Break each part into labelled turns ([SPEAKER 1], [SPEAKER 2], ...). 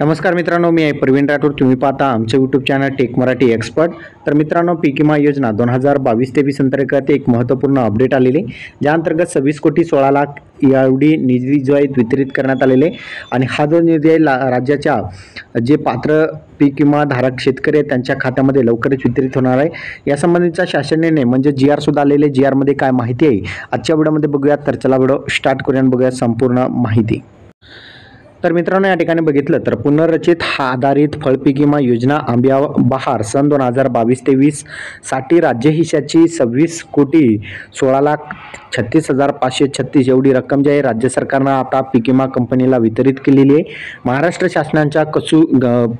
[SPEAKER 1] नमस्कार मित्रांनो, मी आहे प्रवीण राठोड. तुम्ही पाहता आमचे YouTube channel tech Marathi expert. तर मित्रांनो, पीक विमा योजना 2022-23 अंतर्गत एक महत्त्वपूर्ण अपडेट आलेली, ज्या अंतर्गत 26 कोटी 16 लाख एवढी निधी जो आहे वितरित करण्यात आलेले. आणि हा जो निधी आहे राज्याच्या जे पात्र पीक विमा धारक शेतकरी आहेत त्यांच्या खात्यामध्ये लवकरच वितरित होणार आहे. यासंबंधीचा शासनाने म्हणजे जी आर सुद्धा आलेले. जी आरमध्ये काय माहिती आहे आजच्या व्हिडिओमध्ये बघूयात. तर चला व्हिडिओ स्टार्ट करूया आणि बघूया संपूर्ण माहिती. तर मित्रांनो, या ठिकाणी बघितलं तर पुनर्रचित आधारित फळपीक विमा योजना आंबा बहार सन 2022-23 साठी राज्य हिशाची 26 कोटी 16,36,536 एवढी रक्कम जी आहे राज्य सरकारनं आता पीक विमा कंपनीला वितरित केलेली आहे. महाराष्ट्र शासनाच्या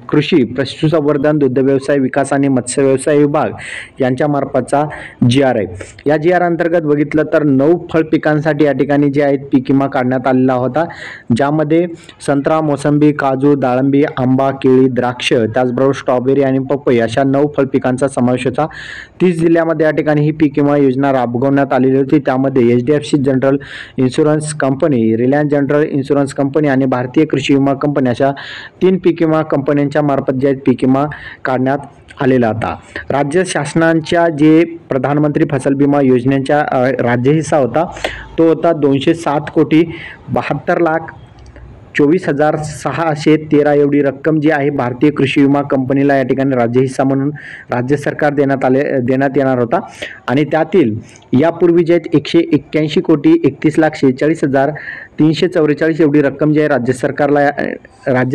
[SPEAKER 1] कृषी पशुसंवर्धन दुग्ध व्यवसाय विकास आणि मत्स्य व्यवसाय विभाग यांच्या मार्फतचा जी आर आहे. या जी आर अंतर्गत बघितलं तर 9 फळ पिकांसाठी या ठिकाणी जे आहेत पीक विमा काढण्यात आलेला होता, ज्यामध्ये संत्रा, मोसंबी, काजू, डाळिंबी, आंबा, केळी, द्राक्ष, त्याचबरोबर स्ट्रॉबेरी आणि पपई अशा 9 फळ पिकांचा समावेश होता. 30 जिल्ह्यामध्ये या ठिकाणी ही पीक विमा योजना राबवण्यात आलेली होती. त्यामध्ये HDFC general insurance company, Reliance general insurance company आणि भारतीय कृषी विमा कंपनी अशा 3 पीक विमा कंपन्यांच्या मार्फत जे पीक विमा काढण्यात आलेला होता. राज्य शासनाच्या जे प्रधानमंत्री फसल विमा योजनेचा राज्य हिस्सा होता तो होता 207 कोटी 72,24,613 एवढी रक्कम जी आहे भारतीय कृषी विमा कंपनीला या ठिकाणी राज्य हिस्सा म्हणून राज्य सरकार देण्यात येणार होता. आणि त्यातील यापूर्वी जे 181 कोटी 31,46,344 एवढी रक्कम जी आहे राज्य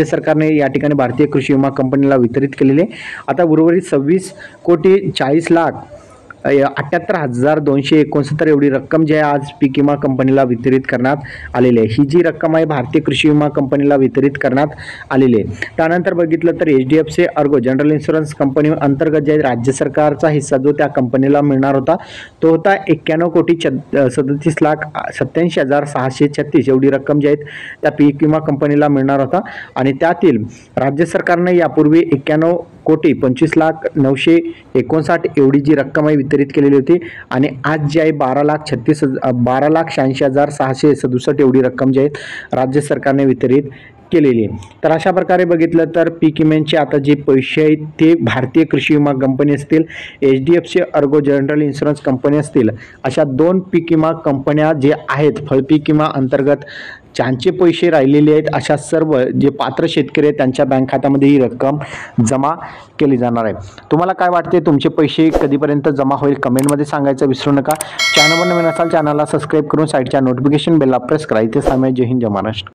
[SPEAKER 1] सरकारने या ठिकाणी भारतीय कृषी विमा कंपनीला वितरित केलेली आहे. आता उर्वरित 26 कोटी 40,78,269 एवढी रक्कम जी आहे आज पीक विमा कंपनीला वितरित करण्यात आलेली आहे. ही जी रक्कम आहे भारतीय कृषी विमा कंपनीला वितरित करण्यात आलेली आहे. त्यानंतर बघितलं तर HDFC Ergo general insurance company अंतर्गत जे राज्य सरकारचा हिस्सा जो त्या कंपनीला मिळणार होता तो होता 91 कोटी 37,87,636 एवढी रक्कम जी आहे त्या पीक विमा कंपनीला मिळणार होता. आणि त्यातील राज्य सरकारने यापूर्वी 91 कोटी 25,959 एवढी जी रक्कम आहे वितरित केलेली होती. आणि आज जी आहे 12,86,667 एवढी रक्कम जी आहे राज्य सरकारने वितरित केलेली आहे. तर अशा प्रकारे बघितलं तर पीक विम्यांचे आता जे पैसे आहेत ते भारतीय कृषी विमा कंपनी असतील, HDFC Ergo general insurance company असतील, अशा 2 पीक विमा कंपन्या जे आहेत फळपीक विमा अंतर्गत ज्यांचे पैसे राहिलेले आहेत अशा सर्व जे पात्र शेतकरी आहेत त्यांच्या बँक खात्यामध्ये ही रक्कम जमा केली जाणार आहे. तुम्हाला काय वाटते, तुमचे पैसे कधीपर्यंत जमा होईल कमेंटमध्ये सांगायचं विसरू नका. चॅनलवर नवीन असाल चॅनलला सबस्क्राईब करून साईडच्या नोटिफिकेशन बेलला प्रेस करा. इथे सामने जय हिंद जय महाराष्ट्र.